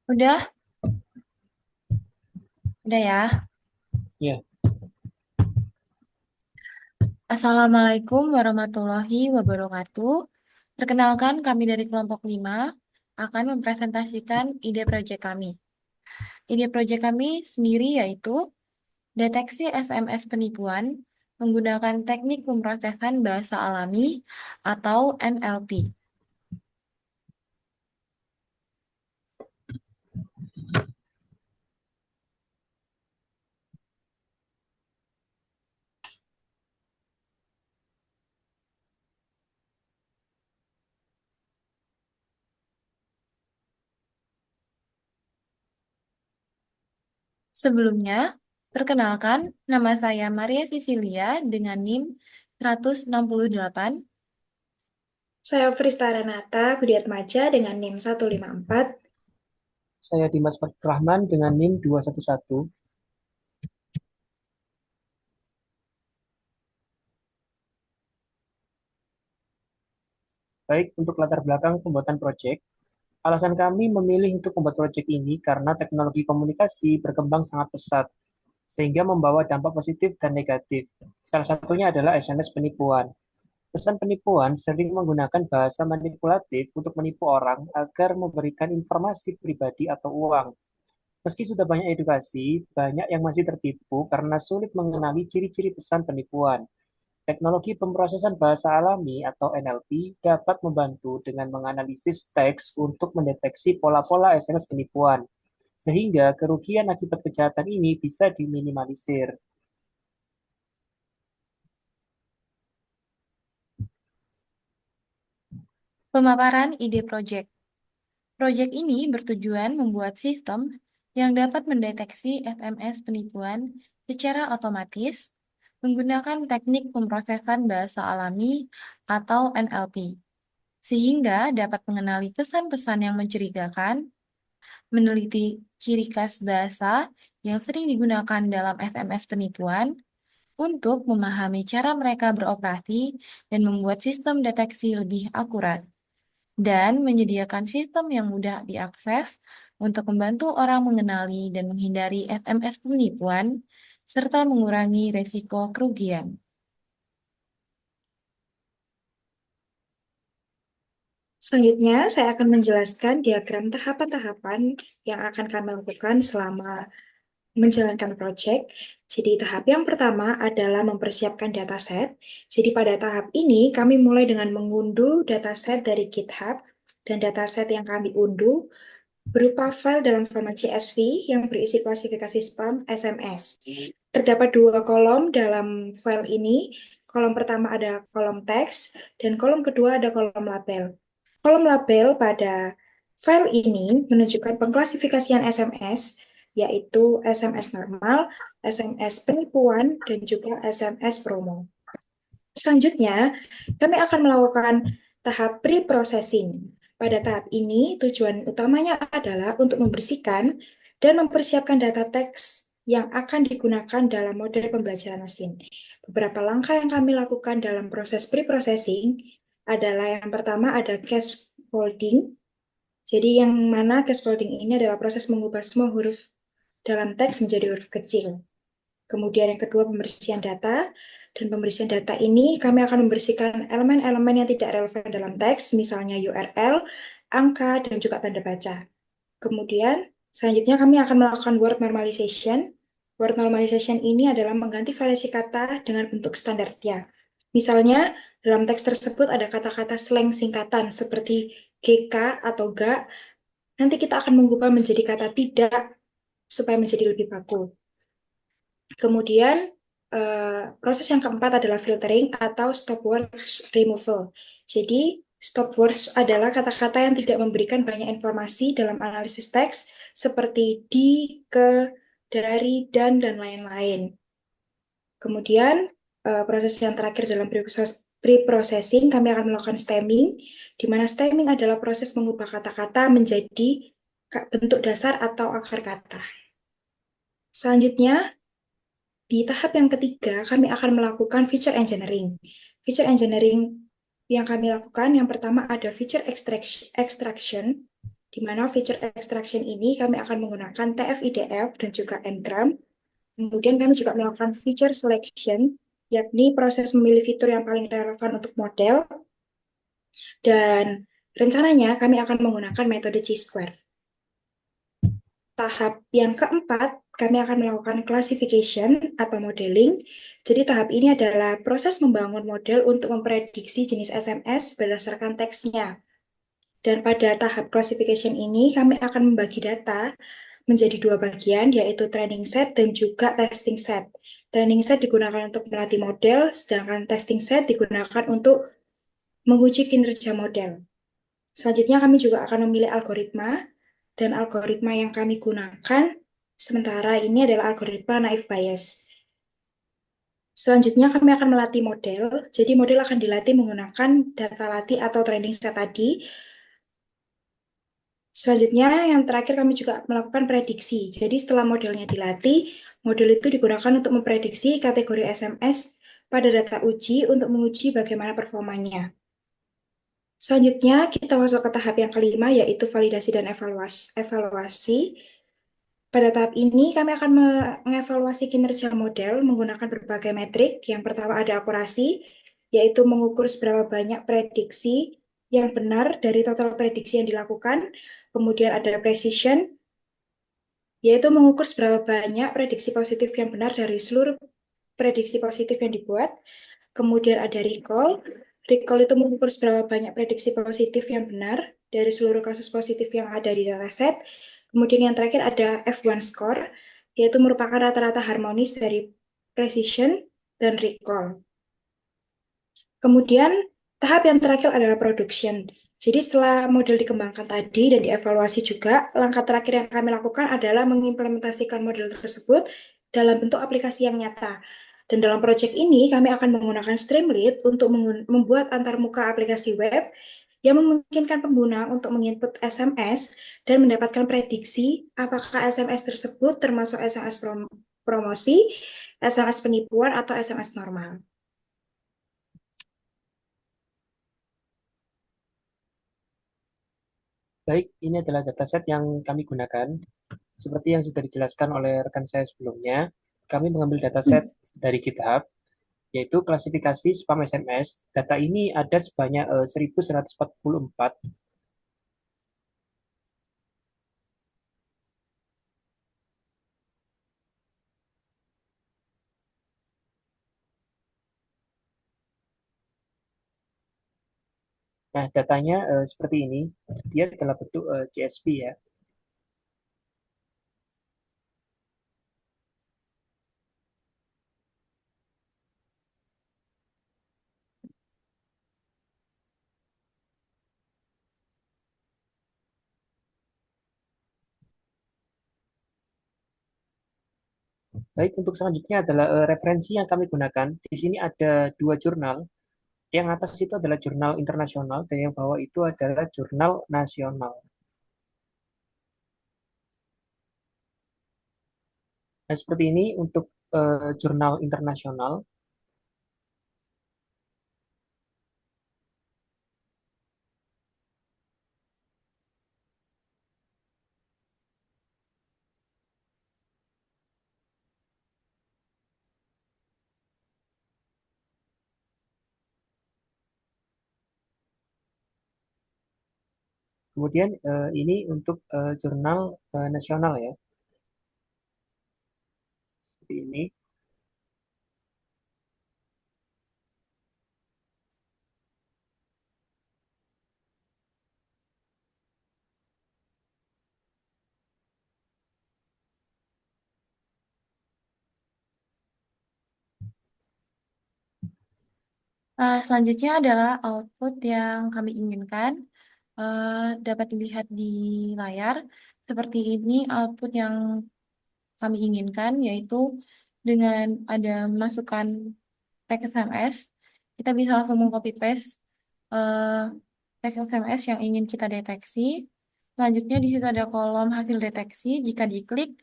Udah, udah ya. Ya, Assalamualaikum warahmatullahi wabarakatuh. Perkenalkan, kami dari kelompok 5 akan mempresentasikan ide proyek kami. Ide proyek kami sendiri yaitu deteksi SMS penipuan menggunakan teknik pemrosesan bahasa alami atau NLP. Sebelumnya, perkenalkan, nama saya Maria Sisilia dengan NIM 168. Saya Frista Renata, Budiatmaja dengan NIM 154. saya Dimas Rahman dengan NIM 211. Baik, untuk latar belakang pembuatan proyek, alasan kami memilih untuk membuat proyek ini karena teknologi komunikasi berkembang sangat pesat, sehingga membawa dampak positif dan negatif. Salah satunya adalah SMS penipuan. Pesan penipuan sering menggunakan bahasa manipulatif untuk menipu orang agar memberikan informasi pribadi atau uang. Meski sudah banyak edukasi, banyak yang masih tertipu karena sulit mengenali ciri-ciri pesan penipuan. Teknologi pemrosesan bahasa alami atau NLP dapat membantu dengan menganalisis teks untuk mendeteksi pola-pola SMS penipuan, sehingga kerugian akibat kejahatan ini bisa diminimalisir. Pemaparan ide proyek. Proyek ini bertujuan membuat sistem yang dapat mendeteksi SMS penipuan secara otomatis menggunakan teknik pemrosesan bahasa alami atau NLP, sehingga dapat mengenali pesan-pesan yang mencurigakan, meneliti ciri khas bahasa yang sering digunakan dalam SMS penipuan untuk memahami cara mereka beroperasi dan membuat sistem deteksi lebih akurat dan menyediakan sistem yang mudah diakses untuk membantu orang mengenali dan menghindari SMS penipuan, serta mengurangi resiko kerugian. Selanjutnya, saya akan menjelaskan diagram tahapan-tahapan yang akan kami lakukan selama menjalankan proyek. Jadi, tahap yang pertama adalah mempersiapkan dataset. Jadi, pada tahap ini, kami mulai dengan mengunduh dataset dari GitHub, dan dataset yang kami unduh berupa file dalam format CSV yang berisi klasifikasi spam SMS. Terdapat dua kolom dalam file ini. Kolom pertama ada kolom teks, dan kolom kedua ada kolom label. Kolom label pada file ini menunjukkan pengklasifikasian SMS, yaitu SMS normal, SMS penipuan, dan juga SMS promo. Selanjutnya, kami akan melakukan tahap pre-processing. Pada tahap ini, tujuan utamanya adalah untuk membersihkan dan mempersiapkan data teks yang akan digunakan dalam model pembelajaran mesin. Beberapa langkah yang kami lakukan dalam proses pre-processing adalah yang pertama ada cache folding. Jadi yang mana cache folding ini adalah proses mengubah semua huruf dalam teks menjadi huruf kecil. Kemudian yang kedua pembersihan data, dan pembersihan data ini kami akan membersihkan elemen-elemen yang tidak relevan dalam teks, misalnya URL, angka, dan juga tanda baca. Kemudian selanjutnya kami akan melakukan word normalization. Word normalization ini adalah mengganti variasi kata dengan bentuk standarnya. Misalnya, dalam teks tersebut ada kata-kata slang singkatan seperti GK atau GA, nanti kita akan mengubah menjadi kata tidak supaya menjadi lebih baku. Kemudian proses yang keempat adalah filtering atau stop words removal. Jadi stop words adalah kata-kata yang tidak memberikan banyak informasi dalam analisis teks seperti di, ke, dari, dan lain-lain. Kemudian proses yang terakhir dalam pre-processing kami akan melakukan stemming, di mana stemming adalah proses mengubah kata-kata menjadi bentuk dasar atau akar kata. Selanjutnya, di tahap yang ketiga, kami akan melakukan feature engineering. Feature engineering yang kami lakukan, yang pertama ada feature extraction, di mana feature extraction ini kami akan menggunakan TF-IDF dan juga Ngram. Kemudian kami juga melakukan feature selection, yakni proses memilih fitur yang paling relevan untuk model. Dan rencananya kami akan menggunakan metode Chi-square. Tahap yang keempat, kami akan melakukan classification atau modeling. Jadi tahap ini adalah proses membangun model untuk memprediksi jenis SMS berdasarkan teksnya. Dan pada tahap classification ini, kami akan membagi data menjadi dua bagian, yaitu training set dan juga testing set. Training set digunakan untuk melatih model, sedangkan testing set digunakan untuk menguji kinerja model. Selanjutnya, kami juga akan memilih algoritma, dan algoritma yang kami gunakan sementara ini adalah algoritma naive Bayes. Selanjutnya, kami akan melatih model. Jadi, model akan dilatih menggunakan data latih atau training set tadi. Selanjutnya, yang terakhir kami juga melakukan prediksi. Jadi, setelah modelnya dilatih, model itu digunakan untuk memprediksi kategori SMS pada data uji untuk menguji bagaimana performanya. Selanjutnya, kita masuk ke tahap yang kelima, yaitu validasi dan evaluasi. Pada tahap ini, kami akan mengevaluasi kinerja model menggunakan berbagai metrik. Yang pertama ada akurasi, yaitu mengukur seberapa banyak prediksi yang benar dari total prediksi yang dilakukan. Kemudian ada precision, yaitu mengukur seberapa banyak prediksi positif yang benar dari seluruh prediksi positif yang dibuat. Kemudian ada recall. Recall itu mengukur seberapa banyak prediksi positif yang benar dari seluruh kasus positif yang ada di dataset. Kemudian yang terakhir ada F1 score, yaitu merupakan rata-rata harmonis dari precision dan recall. Kemudian tahap yang terakhir adalah production. Jadi setelah model dikembangkan tadi dan dievaluasi juga, langkah terakhir yang kami lakukan adalah mengimplementasikan model tersebut dalam bentuk aplikasi yang nyata. Dan dalam proyek ini, kami akan menggunakan Streamlit untuk membuat antarmuka aplikasi web yang memungkinkan pengguna untuk menginput SMS dan mendapatkan prediksi apakah SMS tersebut termasuk SMS promosi, SMS penipuan, atau SMS normal. Baik, ini adalah dataset yang kami gunakan. Seperti yang sudah dijelaskan oleh rekan saya sebelumnya, kami mengambil dataset dari GitHub, yaitu klasifikasi spam SMS. Data ini ada sebanyak 1144. Nah, datanya seperti ini. Dia dalam bentuk CSV ya. Baik, untuk selanjutnya adalah referensi yang kami gunakan. Di sini ada dua jurnal. Yang atas itu adalah jurnal internasional dan yang bawah itu adalah jurnal nasional. Nah, seperti ini untuk jurnal internasional. Kemudian ini untuk jurnal nasional ya. Seperti ini. Selanjutnya adalah output yang kami inginkan. Dapat dilihat di layar. Seperti ini output yang kami inginkan, yaitu dengan ada masukan teks SMS, kita bisa langsung meng-copy paste teks SMS yang ingin kita deteksi. Selanjutnya di situ ada kolom hasil deteksi. Jika diklik,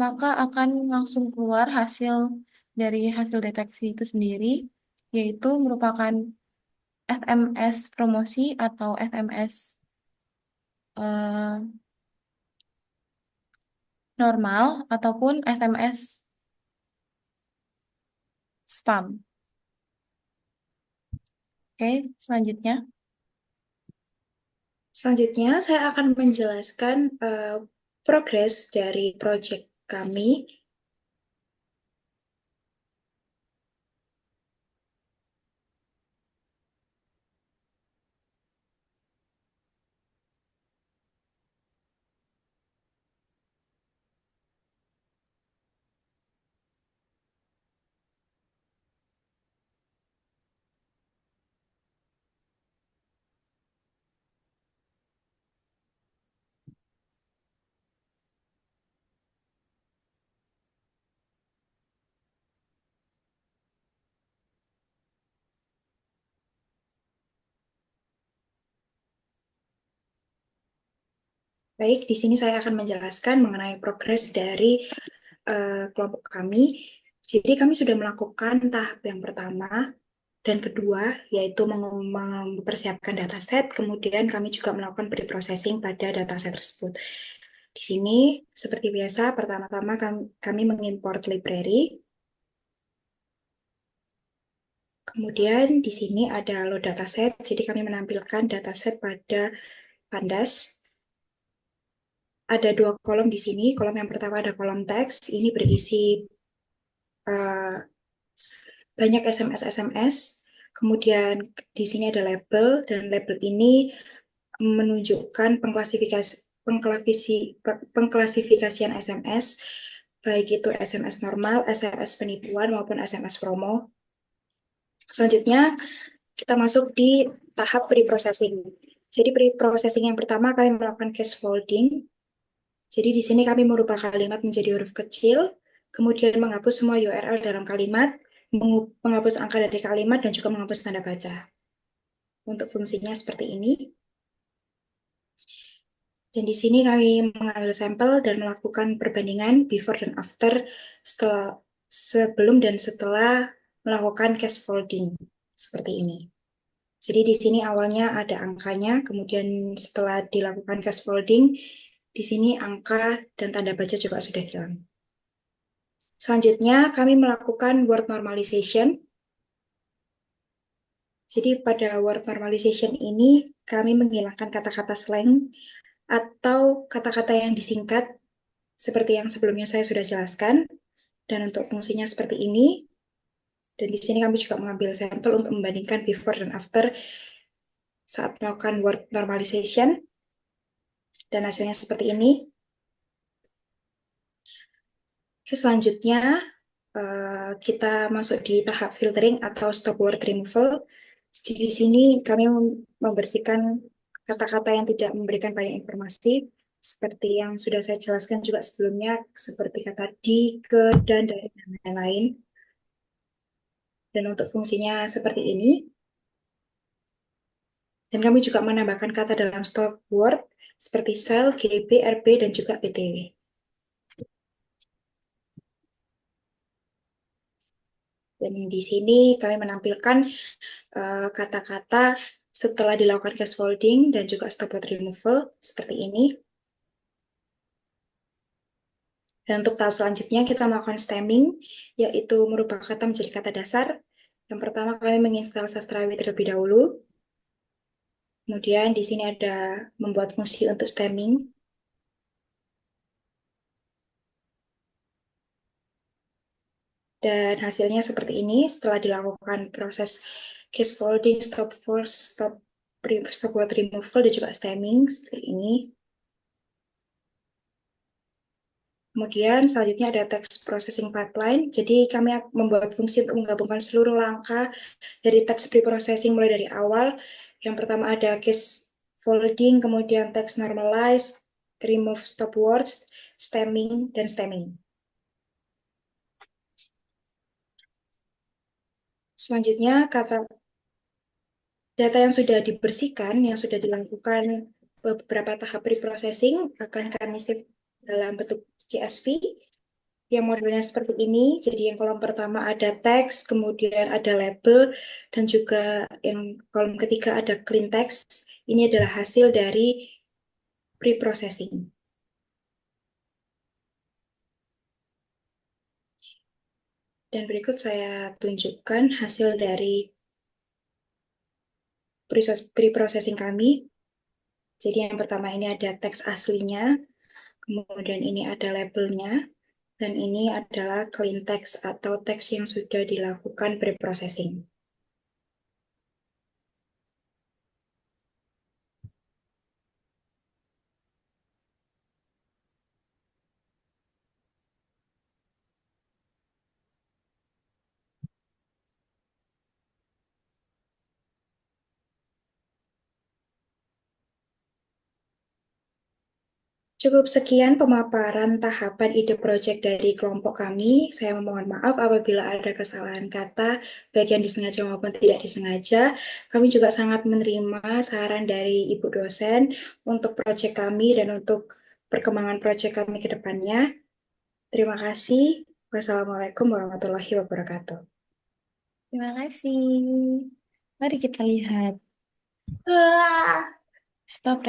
maka akan langsung keluar hasil dari hasil deteksi itu sendiri, yaitu merupakan SMS promosi atau SMS normal, ataupun SMS spam. Oke, selanjutnya. Selanjutnya, saya akan menjelaskan progres dari proyek kami. Baik, di sini saya akan menjelaskan mengenai progres dari kelompok kami. Jadi kami sudah melakukan tahap yang pertama dan kedua, yaitu mempersiapkan dataset, kemudian kami juga melakukan pre-processing pada dataset tersebut. Di sini, seperti biasa, pertama-tama kami mengimport library. Kemudian di sini ada load dataset, jadi kami menampilkan dataset pada Pandas. Ada dua kolom di sini. Kolom yang pertama ada kolom teks, ini berisi banyak SMS-SMS. Kemudian di sini ada label, dan label ini menunjukkan pengklasifikasian SMS, baik itu SMS normal, SMS penipuan, maupun SMS promo. Selanjutnya, kita masuk di tahap pre-processing. Jadi pre-processing yang pertama kami melakukan case folding. Jadi di sini kami merubah kalimat menjadi huruf kecil, kemudian menghapus semua URL dalam kalimat, menghapus angka dari kalimat, dan juga menghapus tanda baca. Untuk fungsinya seperti ini. Dan di sini kami mengambil sampel dan melakukan perbandingan before dan after sebelum dan setelah melakukan case folding seperti ini. Jadi di sini awalnya ada angkanya, kemudian setelah dilakukan case folding, di sini angka dan tanda baca juga sudah hilang. Selanjutnya kami melakukan word normalization. Jadi pada word normalization ini kami menghilangkan kata-kata slang atau kata-kata yang disingkat seperti yang sebelumnya saya sudah jelaskan, dan untuk fungsinya seperti ini. Dan di sini kami juga mengambil sampel untuk membandingkan before dan after saat melakukan word normalization, dan hasilnya seperti ini. Selanjutnya kita masuk di tahap filtering atau stop word removal. Jadi di sini kami membersihkan kata-kata yang tidak memberikan banyak informasi, seperti yang sudah saya jelaskan juga sebelumnya, seperti kata di, ke, dan, dari, dan lain-lain. Dan untuk fungsinya seperti ini. Dan kami juga menambahkan kata dalam stop word, seperti sel, GB, RB, dan juga PTW. Dan di sini kami menampilkan kata-kata setelah dilakukan case folding dan juga stop word removal seperti ini. Dan untuk tahap selanjutnya kita melakukan stemming, yaitu merubah kata menjadi kata dasar. Yang pertama kami menginstal Sastrawi terlebih dahulu. Kemudian di sini ada membuat fungsi untuk stemming. Dan hasilnya seperti ini setelah dilakukan proses case folding, stop force, stop word removal, dan juga stemming seperti ini. Kemudian selanjutnya ada text processing pipeline. Jadi kami membuat fungsi untuk menggabungkan seluruh langkah dari text pre-processing mulai dari awal. Yang pertama ada case folding, kemudian text normalize, remove stop words, stemming, dan stemming. Selanjutnya data yang sudah dibersihkan, yang sudah dilakukan beberapa tahap pre-processing akan kami save dalam bentuk CSV yang modelnya seperti ini. Jadi yang kolom pertama ada teks, kemudian ada label, dan juga yang kolom ketiga ada clean text. Ini adalah hasil dari pre-processing. Dan berikut saya tunjukkan hasil dari pre-processing kami. Jadi yang pertama ini ada teks aslinya, kemudian ini ada labelnya, dan ini adalah clean text atau teks yang sudah dilakukan pre-processing. Cukup sekian pemaparan tahapan ide proyek dari kelompok kami. Saya memohon maaf apabila ada kesalahan kata, baik yang disengaja maupun tidak disengaja. Kami juga sangat menerima saran dari Ibu dosen untuk proyek kami dan untuk perkembangan proyek kami ke depannya. Terima kasih. Wassalamualaikum warahmatullahi wabarakatuh. Terima kasih. Mari kita lihat. Stop.